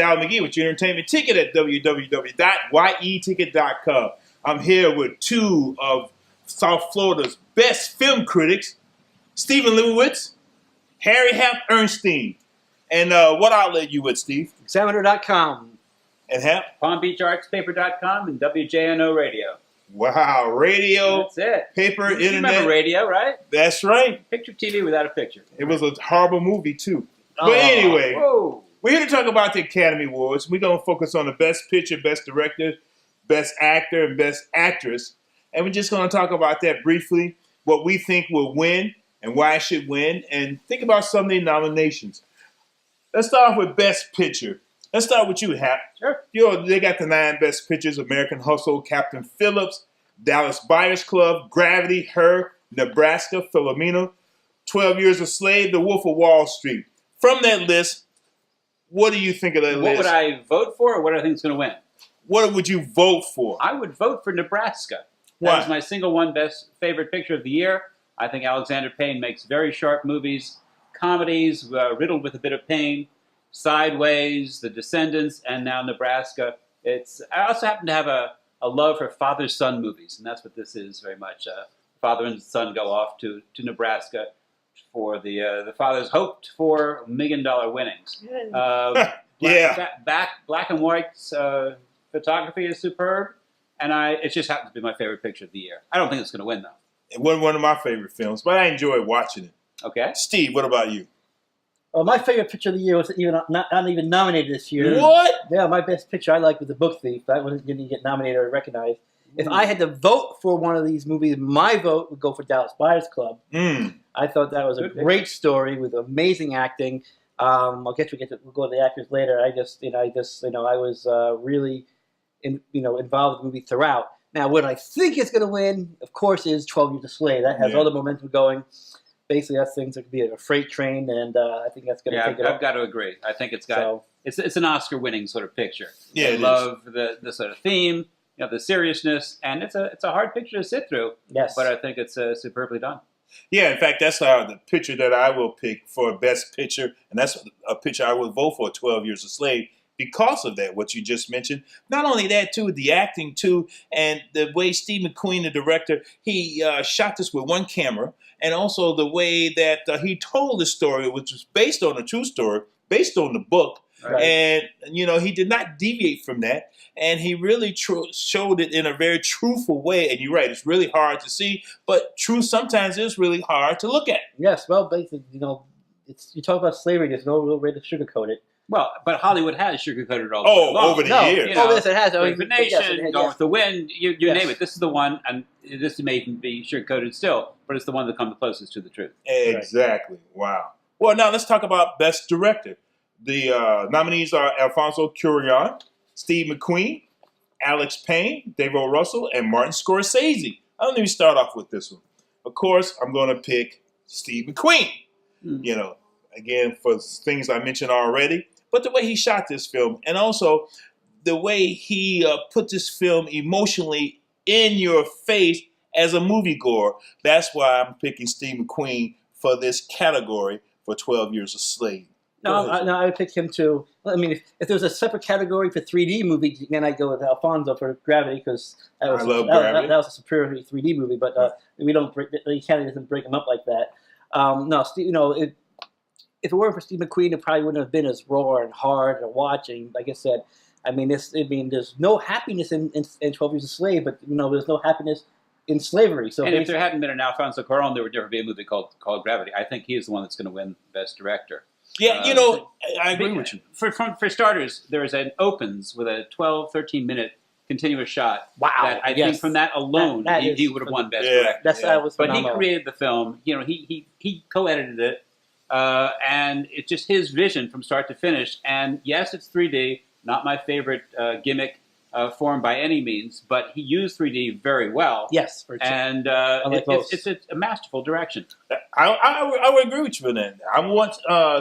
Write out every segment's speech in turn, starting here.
Al McGhee with your entertainment ticket at www.yeticket.com. I'm here with two of South Florida's best film critics, Stephen Lebowitz, Hap Erstein. And what outlet you with, Steve? Examiner.com. And Hap? PalmBeachArtsPaper.com and WJNO Radio. Wow, radio, That's it. paper, You internet. remember radio, right? That's right. Picture TV without a picture. It was a horrible movie, too. But anyway, Whoa. we're here to talk about the Academy Awards. We're going to focus on the Best Picture, Best Director, Best Actor, and Best Actress. And we're just going to talk about that briefly, what we think will win and why it should win, and think about some of the nominations. Let's start off with Best Picture. Let's start with you, Hap. Sure. They got the 9 Best Pictures: American Hustle, Captain Phillips, Dallas Buyers Club, Gravity, Her, Nebraska, Philomena, 12 Years a Slave, The Wolf of Wall Street. From that list, what do you think of that list? What would I vote for, or what do I think is going to win? What would you vote for? I would vote for Nebraska. Why? That is my single one best favorite picture of the year. I think Alexander Payne makes very sharp movies, comedies riddled with a bit of pain, Sideways, The Descendants, and now Nebraska. I also happen to have a love for father-son movies, and that's what this is very much. Father and son go off to Nebraska for the father's hoped for $1 million winnings. Black and white photography is superb, and it just happens to be my favorite picture of the year. I don't think it's going to win, though. It wasn't one of my favorite films, but I enjoyed watching it. Okay. Steve, what about you? Well, my favorite picture of the year was not even nominated this year. What? Yeah, my best picture I like was The Book Thief. That didn't get nominated or recognized. If I had to vote for one of these movies, my vote would go for Dallas Buyers Club. I thought that was a great story with amazing acting. We'll go to the actors later. I was really involved in the movie throughout. Now, what I think is going to win, of course, is 12 Years a Slave. That has all the momentum going. Basically, that thing's going to be a freight train, and I think that's going to take it up. I've got to agree. I think it's an Oscar-winning sort of picture. Yeah, I love the sort of theme, the seriousness, and it's a hard picture to sit through. Yes, but I think it's superbly done. Yeah, in fact, that's the picture that I will pick for Best Picture, and that's a picture I would vote for, 12 Years a Slave, because of that, what you just mentioned. Not only that, too, the acting, too, and the way Steve McQueen, the director, he shot this with one camera, and also the way that he told the story, which was based on a true story, based on the book. Right. And, he did not deviate from that. And he really showed it in a very truthful way. And you're right, it's really hard to see. But truth sometimes is really hard to look at. Yes, well, basically, you talk about slavery, there's no real way to sugarcoat it. Well, but Hollywood has sugarcoated it all over the years. Yes, it has. Brave Nation, Gone with the Wind, you name it. This is the one, and this may even be sugarcoated still, but it's the one that comes closest to the truth. Exactly. Right. Wow. Well, now let's talk about Best Director. The nominees are Alfonso Cuarón, Steve McQueen, Alex Payne, David O. Russell, and Martin Scorsese. Let me start off with this one. Of course, I'm going to pick Steve McQueen. Again, for things I mentioned already. But the way he shot this film, and also the way he put this film emotionally in your face as a moviegoer, that's why I'm picking Steve McQueen for this category for 12 Years a Slave. No, I would pick him too. I mean, if there was a separate category for 3D movies, then I'd go with Alfonso for Gravity, because that was a superior 3D movie. But the Academy doesn't break them up like that. If it weren't for Steve McQueen, it probably wouldn't have been as raw and hard to watch. And like I said, there's no happiness in 12 Years a Slave, but there's no happiness in slavery. So, if there hadn't been an Alfonso Cuarón, there would never be a movie called Gravity. I think he is the one that's going to win Best Director. Yeah, I agree with you. For starters, there is an opens with a 12, 13-minute continuous shot. Wow! That I think from that alone, he would have won Best Director. But he created the film. He co-edited it. And it's just his vision from start to finish. And yes, it's 3D, not my favorite gimmick form by any means, but he used 3D very well. Yes, for sure. And it's a masterful direction. I would agree with you on that. I want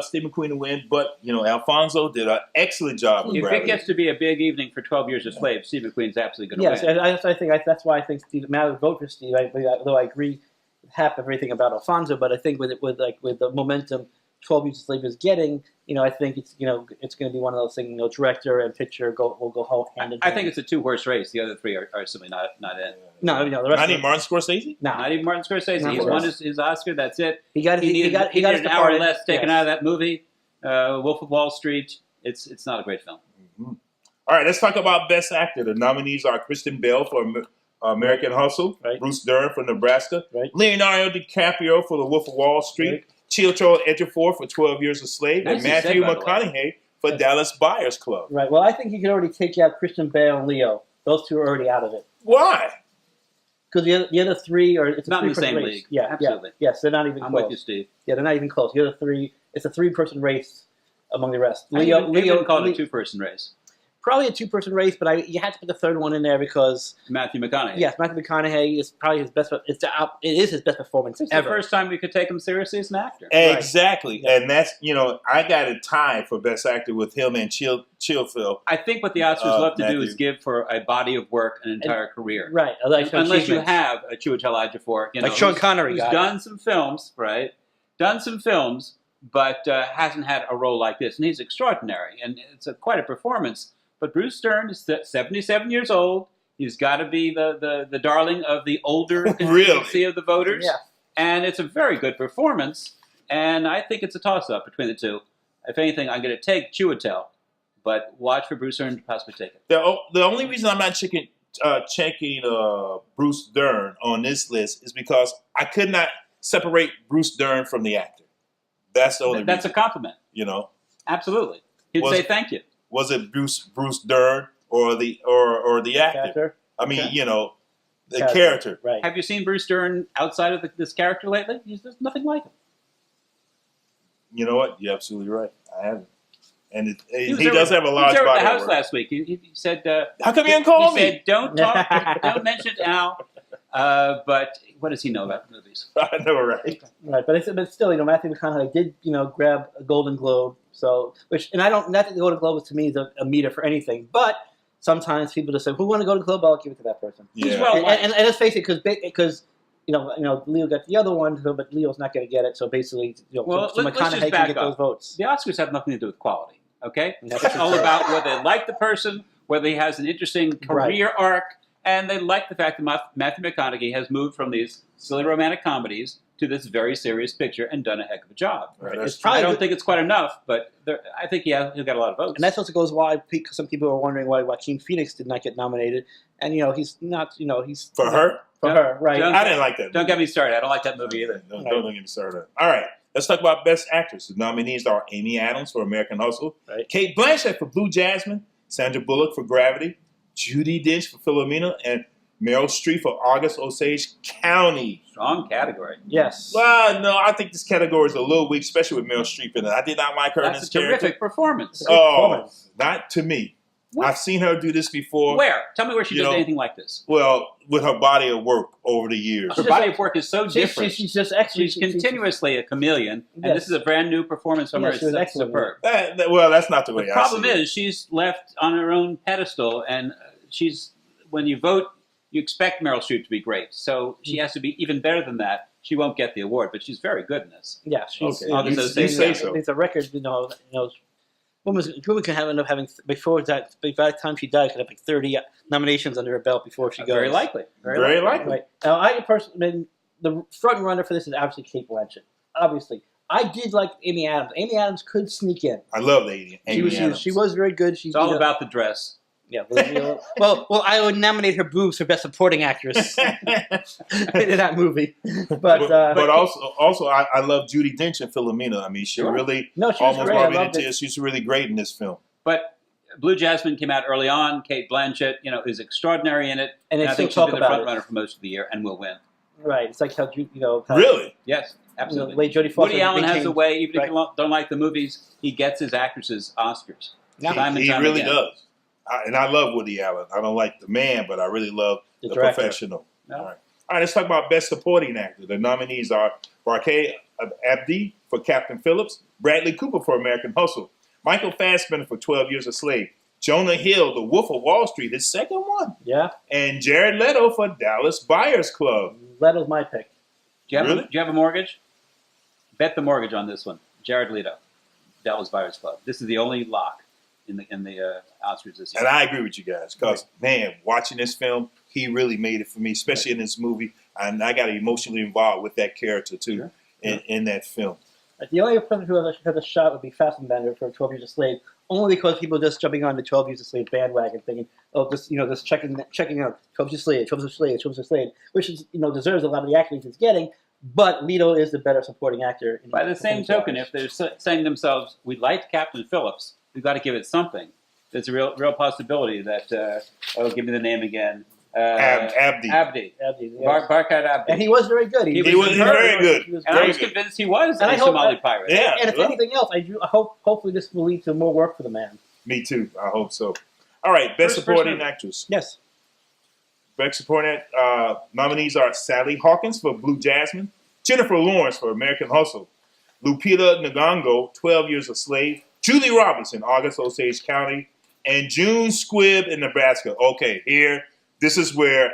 Steve McQueen to win, but Alfonso did an excellent job with Gravity. If it gets to be a big evening for 12 Years a Slave, Steve McQueen's absolutely going to win. Yes, I think that's why I think Steve. I would vote for Steve. Although I agree with half everything about Alfonso, but I think with the momentum 12 Years a Slave is getting, I think it's it's going to be one of those things. Director and picture will go hand in hand. I think it's a two-horse race. The other three are simply not in. No, the rest Not even Martin Scorsese? No. Not even Martin Scorsese. Not He's for won us. his Oscar. That's it. He got He his needed an hour departed. less taken Yes. out of that movie. Wolf of Wall Street. It's not a great film. Mm-hmm. All right, let's talk about Best Actor. The nominees are Kristen Bell for American Hustle, Right. Bruce Dern for Nebraska, Right. Leonardo DiCaprio for The Wolf of Wall Street, Right. Chiwetel Ejiofor for 12 Years a Slave, and Nicely Matthew said, by the way. McConaughey for Dallas Buyers Club. Right. Well, I think you could already take out Christian Bale and Leo. Those two are already out of it. Why? Because the other three are it's a Not in the three-person same race. league. Yeah, Absolutely. Yeah. Yes, they're not even I'm close. with you, Steve. Yeah, they're not even close. The other three, it's a three-person race among the rest. I even call it a two-person race. Probably a two-person race, but you had to put the third one in there because Matthew McConaughey. yes, Matthew McConaughey is probably his best. It is his best performance It's ever. the first time we could take him seriously as an actor. Exactly. Yeah. And that's, I got a tie for Best Actor with him and Chillfield. I think what the Oscars love to do Matthew. is give for a body of work an entire career. Right. Like Unless you have a Chiwetel Ejiofor, like Sean Connery who's got done some films, right? Done some films, but hasn't had a role like this, and he's extraordinary, and it's quite a performance. But Bruce Dern is 77 years old. He's got to be the darling of the older constituency of the voters, Yeah. and it's a very good performance. And I think it's a toss-up between the two. If anything, I'm going to take Chiwetel, but watch for Bruce Dern to possibly take it. The only reason I'm not checking Bruce Dern on this list is because I could not separate Bruce Dern from the actor. That's the only That's a reason. compliment. Absolutely. He'd say thank you. Was it Bruce Dern or the actor? Character. I mean, Okay. the character. Right. Have you seen Bruce Dern outside of this character lately? There's nothing like him. You know what? You're absolutely right. I haven't. And he was over- does have a large He was over body at the of house work. last week. He said, How come you didn't call he me? said, don't talk, don't mention it now. But what does he know about movies? I know, right? Right, but still, Matthew McConaughey did, grab a Golden Globe. So, not that the Golden Globe to me is a meter for anything, but sometimes people just say, "Who won a Golden Globe? I'll give it to that person." He's Yeah. well And, liked. and let's face it, because Leo got the other one, but Leo's not going to get it. So basically, Well, so let's just McConaughey can back get up. those votes. The Oscars have nothing to do with quality, okay? That's It's all true. about whether they like the person, whether he has an interesting career arc, and they like the fact that Matthew McConaughey has moved from these silly romantic comedies to this very serious picture and done a heck of a job. Right. It's That's probably I don't good. think it's quite enough, but I think he'll get a lot of votes. And that's also goes why some people are wondering why Joaquin Phoenix did not get nominated, and he's not, he's For her? for Yeah. her, right? Don't- I didn't like that. Don't get me started. I don't like that movie either. Don't get me started. All right. Let's talk about Best Actress. The nominees are Amy Adams for American Hustle, Right. Kate Blanchett for Blue Jasmine, Sandra Bullock for Gravity, Judi Dench for Philomena, and Meryl Streep for August Osage County. Strong category. Yes. Well, no, I think this category is a little weak, especially with Meryl Streep in it. I did not like her in That's this a terrific character. performance. Oh, performance. not to me. What? I've seen her do this before. Where? Tell me where she You does know, anything like this. Well, with her body of work over the years. Her body of work is so She's different. just actually She's continuously a chameleon, and Yes. this is a brand new performance from Yes, her. she was It's excellent. superb. Well, that's not the way The I problem see it. is she's left on her own pedestal, and when you vote, you expect Meryl Streep to be great. So she has to be even better than that. She won't get the award, but she's very good in this. Yeah, she's. Okay. August You Osage say County. so. It's a record. Women can end up having before that. By the time she died, could have like 30 nominations under her belt before she goes. Very likely. Very likely. Right. Now, I personally, the front runner for this is obviously Kate Blanchett. Obviously, I did like Amy Adams. Amy Adams could sneak in. I love Amy Adams. She was very good. It's all about the dress. Yeah. Well, I would nominate her boobs for best supporting actress in that movie. But also, I love Judi Dench and Philomena. I mean, she Sure. really no, she was almost great. I brought me loved into it. it. She's really great in this film. But Blue Jasmine came out early on. Kate Blanchett, is extraordinary in it. And they I still think she's talk been the about front it. runner for most of the year and will win. Right. It's like how Really? Yes, absolutely. the way Jodie Foster. Woody Allen has became- a way, even if Right. you don't like the movies, he gets his actresses Oscars. Yeah. Time and He time really again. does. And I love Woody Allen. I don't like the man, but I really love The the director. professional. No. All right, let's talk about Best Supporting Actor. The nominees are Barkay Abdi for Captain Phillips, Bradley Cooper for American Hustle, Michael Fassbender for 12 Years a Slave, Jonah Hill, The Wolf of Wall Street, his second one, Yeah. and Jared Leto for Dallas Buyers Club. Leto's my pick. Do you have, Really? do you have a mortgage? Bet the mortgage on this one. Jared Leto, Dallas Buyers Club. This is the only lock in the Oscars this year. And I agree with you guys because, man, watching this film, he really made it for me, especially in this movie. And I got emotionally involved with that character, too, in that film. The only person who has a shot would be Fassbender for 12 Years a Slave, only because people are just jumping on the 12 Years a Slave bandwagon, thinking, oh, just checking out 12 Years a Slave, 12 Years a Slave, 12 Years a Slave, which is, deserves a lot of the accolades it's getting. But Leto is the better supporting actor. By the same token, if they're saying to themselves, we liked Captain Phillips, we've got to give it something. There's a real possibility that, give me the name again. Abdi. Abdi. Yes. Barkat Abdi. And he was very good. He was very good. And I was convinced he was a Somali pirate. Yeah. And if anything else, I hope hopefully this will lead to more work for the man. Me too. I hope so. All right, Best Supporting Actress. Yes. Best Supporting nominees are Sally Hawkins for Blue Jasmine, Jennifer Lawrence for American Hustle, Lupita Nyong'o, 12 Years a Slave, Julie Roberts in August Osage County, and June Squibb in Nebraska. Okay, this is where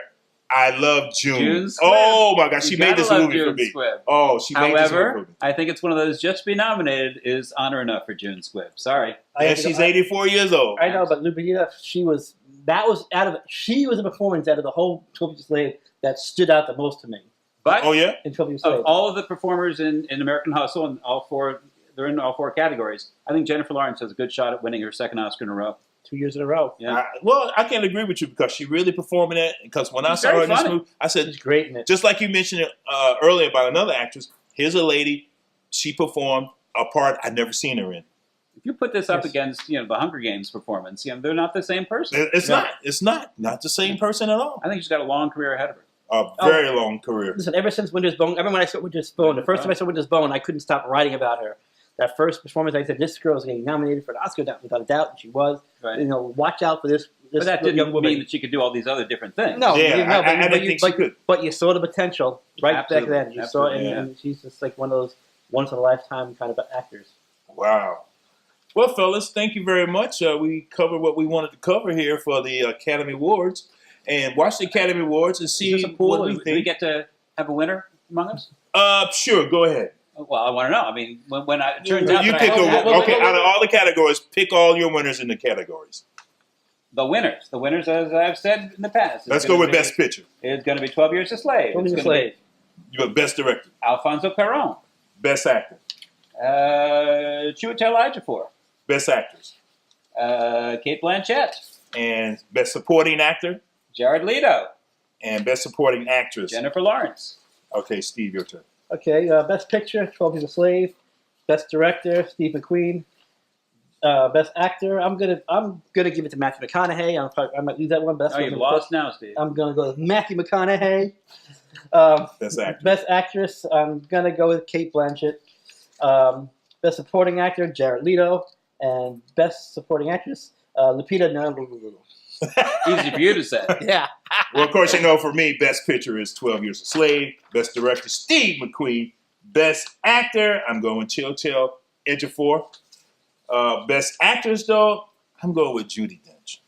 I love June. Oh my gosh, she made this movie for me. Oh, she made this movie for me. I think it's one of those just be nominated is honor enough for June Squibb. Sorry. And she's 84 years old. I know, but Lupita, she was a performance out of the whole 12 Years a Slave that stood out the most to me. But in 12 Years a Slave. Of all of the performers in American Hustle and they're in all four categories. I think Jennifer Lawrence has a good shot at winning her second Oscar in a row. 2 years in a row. Yeah. I can't agree with you because she really performed in it. Because when I saw her in this movie, I said, she's great in it. Just like you mentioned earlier about another actress, here's a lady, she performed a part I'd never seen her in. If you put this up against, the Hunger Games performance, they're not the same person. It's not. It's not the same person at all. I think she's got a long career ahead of her. A very long career. Listen, ever since Winter's Bone, when I saw Winter's Bone, the first time I saw Winter's Bone, I couldn't stop writing about her. That first performance, I said, this girl is getting nominated for an Oscar without a doubt, and she was. Right. Watch out for this But that didn't young woman. mean that she could do all these other different things. No, I didn't think she could. But you saw the potential back then. You saw it, Absolutely, and she's just like one of those once-in-a-lifetime kind of actors. Wow. Well, fellas, thank you very much. We covered what we wanted to cover here for the Academy Awards. And watch the Academy Awards and see what we think. Do we get to have a winner among us? Sure, go ahead. Well, I want to know. I mean, when it turns out you that pick out of all the categories, pick all your winners in the categories. The winners, as I've said in the past. Let's go with Best Picture. It's going to be 12 Years a Slave. 12 Years a Slave. You got Best Director. Alfonso Cuarón. Best Actor. Chiwetel Ejiofor. Best Actress. Kate Blanchett. And Best Supporting Actor. Jared Leto. And Best Supporting Actress. Jennifer Lawrence. Okay, Steve, your turn. Okay, Best Picture, 12 Years a Slave. Best Director, Steve McQueen. Best Actor, I'm gonna give it to Matthew McConaughey. I might lose that one, but that's you've lost now, Steve. I'm gonna go with Matthew McConaughey. Best Actor. Best Actress, I'm gonna go with Kate Blanchett. Best Supporting Actor, Jared Leto, and Best Supporting Actress, Lupita Nyong'o. Easy for you to say. Yeah. Well, of course, for me, Best Picture is 12 Years a Slave. Best Director, Steve McQueen. Best Actor, I'm going Chiwetel Ejiofor. Best Actress, though, I'm going with Judi Dench.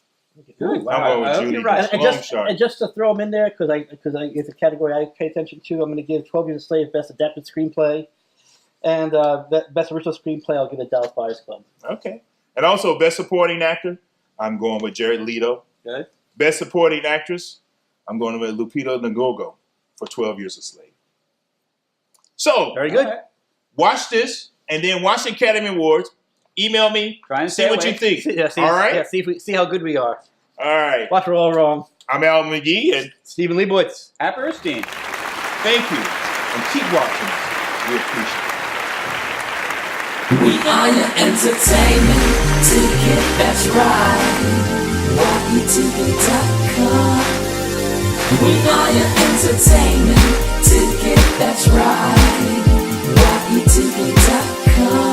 Ooh, wow. I'm going with Judi Dench. And just to throw them in there, because it's a category I pay attention to, I'm going to give 12 Years a Slave Best Adapted Screenplay. And Best Original Screenplay, I'll give it Dallas Buyers Club. Okay. And also, Best Supporting Actor, I'm going with Jared Leto. Good. Best Supporting Actress, I'm going with Lupita Nyong'o for 12 Years a Slave. So, Very good. Watch this, and then watch the Academy Awards. Email me. Try and see what you think. All right? Yeah, see how good we are. All right. Watch, we're all wrong. I'm Al McGhee, and Stephen Lebowitz. Hap Erstein. Thank you, and keep watching. We appreciate it. We are your entertainment ticket, that's right. YETV.com. We are your entertainment ticket, that's right. YETV.com.